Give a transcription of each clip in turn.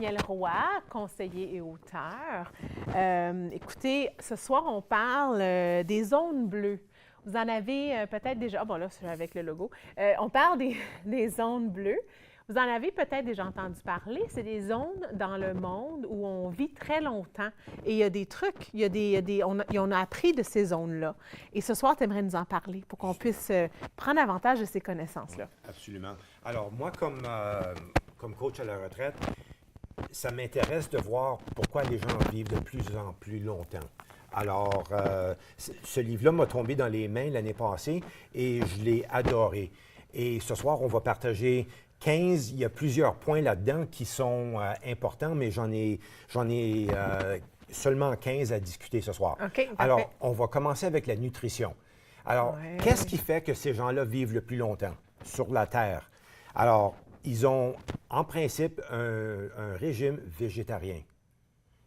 Daniel Roy, conseiller et auteur. Écoutez, ce soir, on parle des zones bleues. Vous en avez peut-être déjà... Ah bon, là, c'est avec le logo. On parle des zones bleues. Vous en avez peut-être déjà entendu parler. C'est des zones dans le monde où on vit très longtemps. Et il y a des trucs, on a appris de ces zones-là. Et ce soir, tu aimerais nous en parler pour qu'on puisse prendre avantage de ces connaissances-là. Absolument. Alors, moi, comme coach à la retraite, ça m'intéresse de voir pourquoi les gens vivent de plus en plus longtemps. Alors, ce livre-là m'a tombé dans les mains l'année passée et je l'ai adoré. Et ce soir, on va partager 15, il y a plusieurs points là-dedans qui sont importants, mais j'en ai seulement 15 à discuter ce soir. OK, alors, on va commencer avec la nutrition. Alors, qu'est-ce qui fait que ces gens-là vivent le plus longtemps sur la Terre? Alors, ils ont, en principe, un régime végétarien.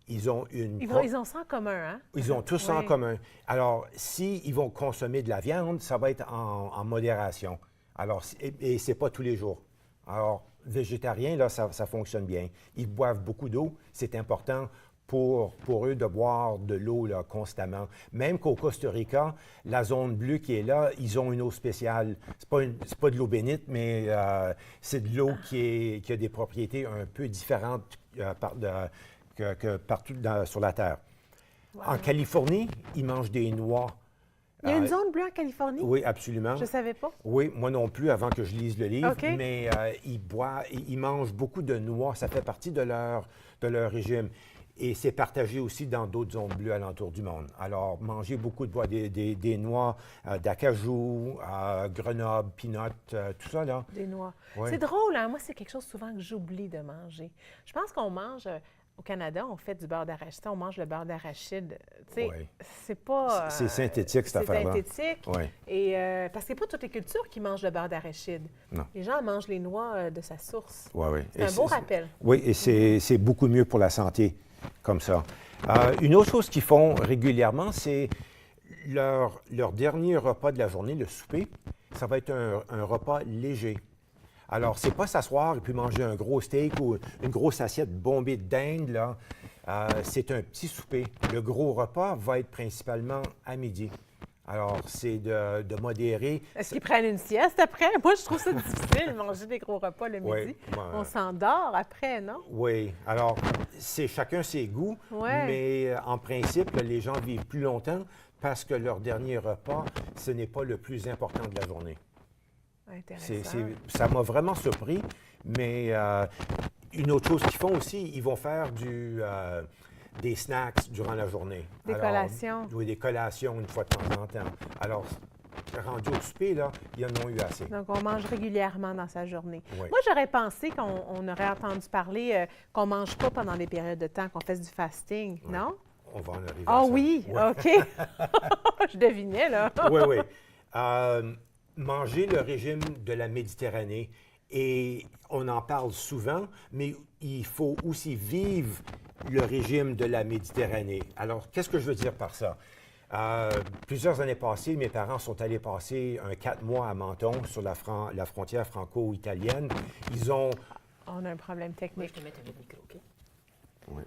Ils ont Ils ont ça en commun, hein? Ils ont tous ça en commun. Alors, s'ils vont consommer de la viande, ça va être en modération. Alors, et ce n'est pas tous les jours. Alors, végétarien, là, ça fonctionne bien. Ils boivent beaucoup d'eau. C'est important pour eux de boire de l'eau là, constamment. Même qu'au Costa Rica, la zone bleue qui est là, ils ont une eau spéciale. C'est pas de l'eau bénite, mais c'est de l'eau qui a des propriétés un peu différentes que partout sur la Terre. Wow. En Californie, ils mangent des noix. Il y a une zone bleue en Californie? Oui, absolument. Je ne savais pas. Oui, moi non plus, avant que je lise le livre. Okay. Mais ils mangent beaucoup de noix. Ça fait partie de leur régime. Et c'est partagé aussi dans d'autres zones bleues alentour du monde. Alors, manger beaucoup de noix, des noix d'acajou, Grenoble, peanut, tout ça, là. Des noix. Oui. C'est drôle, hein? Moi, c'est quelque chose souvent que j'oublie de manger. Je pense qu'on mange... Au Canada, on fait du beurre d'arachide. On mange le beurre d'arachide. Tu sais, c'est pas... c'est synthétique, cette affaire-là. C'est synthétique. Oui. Et, parce que c'est pas toutes les cultures qui mangent le beurre d'arachide. Non. Les gens mangent les noix de sa source. Oui, oui. C'est un beau rappel. Oui, et c'est beaucoup mieux pour la santé, comme ça. Une autre chose qu'ils font régulièrement, c'est leur dernier repas de la journée, le souper, ça va être un repas léger. Alors, c'est pas s'asseoir et puis manger un gros steak ou une grosse assiette bombée de dinde, là. C'est un petit souper. Le gros repas va être principalement à midi. Alors, c'est de modérer. Est-ce qu'ils prennent une sieste après? Moi, je trouve ça difficile, manger des gros repas le midi. Oui, on s'endort après, non? Oui. Alors, c'est chacun ses goûts, mais en principe, les gens vivent plus longtemps parce que leur dernier repas, ce n'est pas le plus important de la journée. Ça m'a vraiment surpris, mais une autre chose qu'ils font aussi, ils vont faire des snacks durant la journée. Des collations. Oui, des collations une fois de temps en temps. Alors, rendu au souper, là, ils en ont eu assez. Donc, on mange régulièrement dans sa journée. Oui. Moi, j'aurais pensé qu'on aurait entendu parler qu'on ne mange pas pendant des périodes de temps, qu'on fasse du fasting, non? On va en arriver à ça. Ah oui, OK. Je devinais, là. Oui, oui. Manger le régime de la Méditerranée, et on en parle souvent, mais il faut aussi vivre le régime de la Méditerranée. Alors, qu'est-ce que je veux dire par ça? Plusieurs années passées, mes parents sont allés passer 4 mois à Menton, sur la frontière franco-italienne. Ils ont... On a un problème technique. Je te mets le micro, OK? Oui.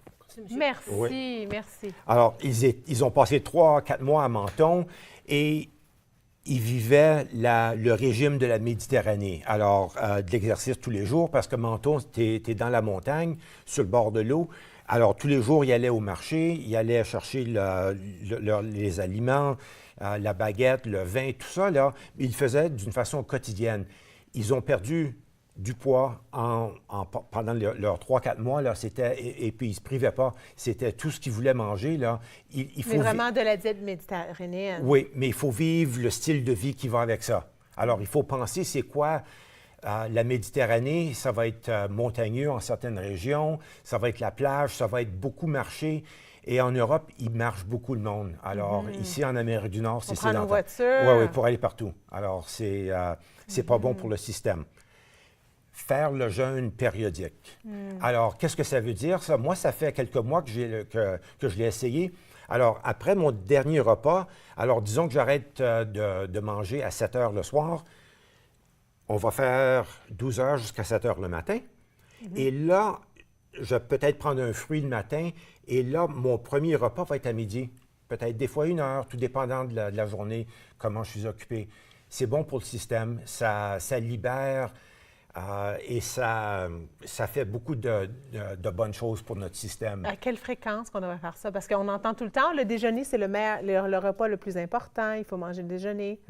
Merci, merci. Alors, ils ont passé 3-4 mois à Menton et ils vivaient le régime de la Méditerranée. Alors, de l'exercice tous les jours, parce que Menton, t'es dans la montagne, sur le bord de l'eau. Alors, tous les jours, ils allaient au marché, ils allaient chercher les aliments, la baguette, le vin, tout ça, là. Ils le faisaient d'une façon quotidienne. Ils ont perdu du poids pendant leurs 3-4 mois, là, et puis ils ne se privaient pas. C'était tout ce qu'ils voulaient manger, là. Mais vraiment de la diète méditerranéenne. Oui, mais il faut vivre le style de vie qui va avec ça. Alors, il faut penser, c'est quoi la Méditerranée? Ça va être montagneux en certaines régions, ça va être la plage, ça va être beaucoup marché. Et en Europe, il marche beaucoup le monde. Alors, ici, en Amérique du Nord, c'est sédentaire. On prend nos voitures. Oui, pour aller partout. Alors, c'est pas bon pour le système. Faire le jeûne périodique. Alors, qu'est-ce que ça veut dire, ça? Moi, ça fait quelques mois que je l'ai essayé. Alors, après mon dernier repas, alors disons que j'arrête de manger à 7 heures le soir, on va faire 12 heures jusqu'à 7 heures le matin. Et là, je vais peut-être prendre un fruit le matin et là, mon premier repas va être à midi. Peut-être des fois 1 heure, tout dépendant de la journée, comment je suis occupé. C'est bon pour le système, ça libère et ça fait beaucoup de bonnes choses pour notre système. À quelle fréquence qu'on devrait faire ça? Parce qu'on entend tout le temps, le déjeuner, c'est le repas le plus important, il faut manger le déjeuner.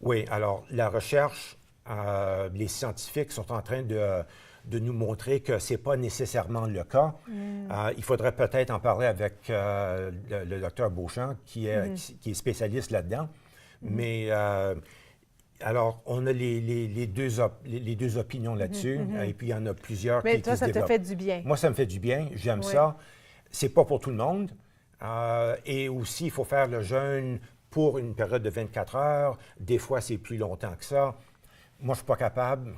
Oui, alors la recherche, les scientifiques sont en train de nous montrer que ce n'est pas nécessairement le cas. Il faudrait peut-être en parler avec le docteur Beauchamp, qui est spécialiste là-dedans. Mais alors, on a les deux opinions là-dessus, et puis il y en a plusieurs Mais qui toi, se ça te développent. fait du bien. Moi, ça me fait du bien, j'aime ça. C'est pas pour tout le monde. Et aussi, il faut faire le jeûne pour une période de 24 heures. Des fois, c'est plus longtemps que ça. Moi, je ne suis pas capable.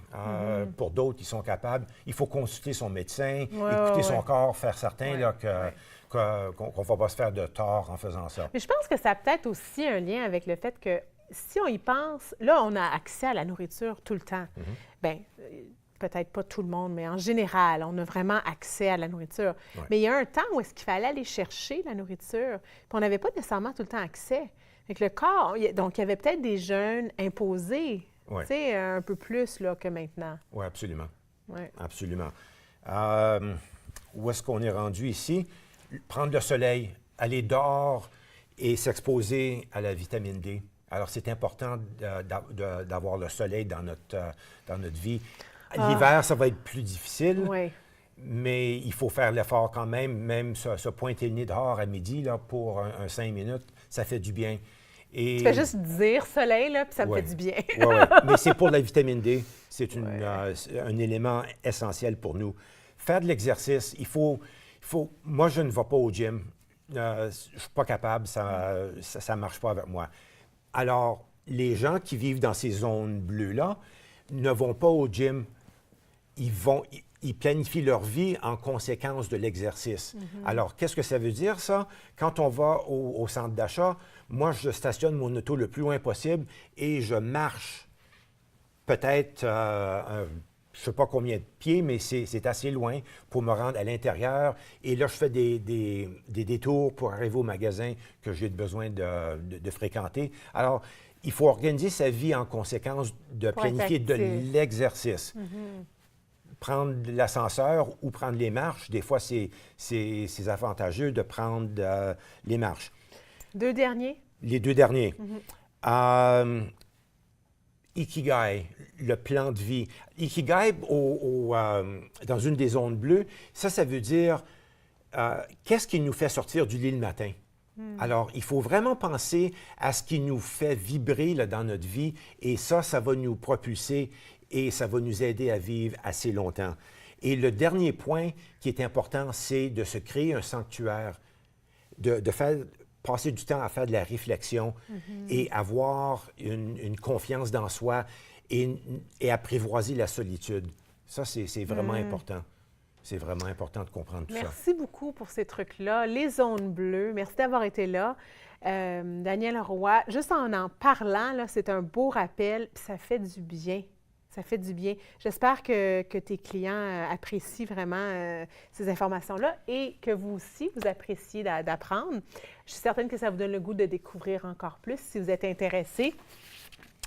Pour d'autres, ils sont capables. Il faut consulter son médecin, écouter son corps, faire certain là, qu'on ne va pas se faire de tort en faisant ça. Mais je pense que ça a peut-être aussi un lien avec le fait que si on y pense, là, on a accès à la nourriture tout le temps. Bien, peut-être pas tout le monde, mais en général, on a vraiment accès à la nourriture. Mais il y a un temps où est-ce qu'il fallait aller chercher la nourriture, puis on n'avait pas nécessairement tout le temps accès. Avec le corps, donc il y avait peut-être des jeûnes imposés, tu sais, un peu plus là, que maintenant. Oui, absolument. Oui. Absolument. Où est-ce qu'on est rendu ici? Prendre le soleil, aller dehors et s'exposer à la vitamine D. Alors, c'est important d'avoir le soleil dans notre vie. L'hiver, ça va être plus difficile, mais il faut faire l'effort quand même se pointer le nez dehors à midi là, pour un 5 minutes, ça fait du bien. Et... Tu fais juste dire soleil, là, puis ça me fait du bien. Oui. Mais c'est pour la vitamine D. C'est un élément essentiel pour nous. Faire de l'exercice, il faut... Moi, je ne vais pas au gym. Je ne suis pas capable, ça ne marche pas avec moi. Alors, les gens qui vivent dans ces zones bleues-là ne vont pas au gym. Ils planifient leur vie en conséquence de l'exercice. Alors, qu'est-ce que ça veut dire, ça? Quand on va au centre d'achat, moi, je stationne mon auto le plus loin possible et je marche peut-être, je ne sais pas combien de pieds, mais c'est assez loin pour me rendre à l'intérieur. Et là, je fais des détours pour arriver au magasin que j'ai besoin de fréquenter. Alors, il faut organiser sa vie en conséquence de planifier de l'exercice. Prendre l'ascenseur ou prendre les marches, des fois, c'est avantageux de prendre les marches. 2 derniers? Les 2 derniers. Ikigai, le plan de vie. Ikigai, dans une des zones bleues, ça veut dire qu'est-ce qui nous fait sortir du lit le matin? Alors, il faut vraiment penser à ce qui nous fait vibrer là, dans notre vie et ça va nous propulser et ça va nous aider à vivre assez longtemps. Et le dernier point qui est important, c'est de se créer un sanctuaire, de passer du temps à faire de la réflexion et avoir une confiance dans soi et apprivoiser la solitude. Ça, c'est vraiment important. C'est vraiment important de comprendre tout ça. Merci beaucoup pour ces trucs-là. Les zones bleues, merci d'avoir été là. Daniel Roy, juste en parlant, là, c'est un beau rappel, puis ça fait du bien. Ça fait du bien. J'espère que tes clients apprécient vraiment ces informations-là et que vous aussi, vous appréciez d'apprendre. Je suis certaine que ça vous donne le goût de découvrir encore plus si vous êtes intéressé.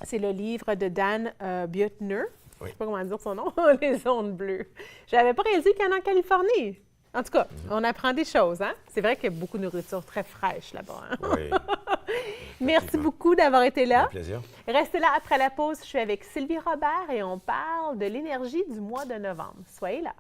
C'est le livre de Dan Buettner. Je ne sais pas comment dire son nom, Les zones bleues. Je n'avais pas réalisé qu'il y en a en Californie. En tout cas, on apprend des choses, hein? C'est vrai qu'il y a beaucoup de nourriture très fraîche là-bas. Hein? Oui. Merci beaucoup d'avoir été là. Un plaisir. Restez là après la pause. Je suis avec Sylvie Robert et on parle de l'énergie du mois de novembre. Soyez là.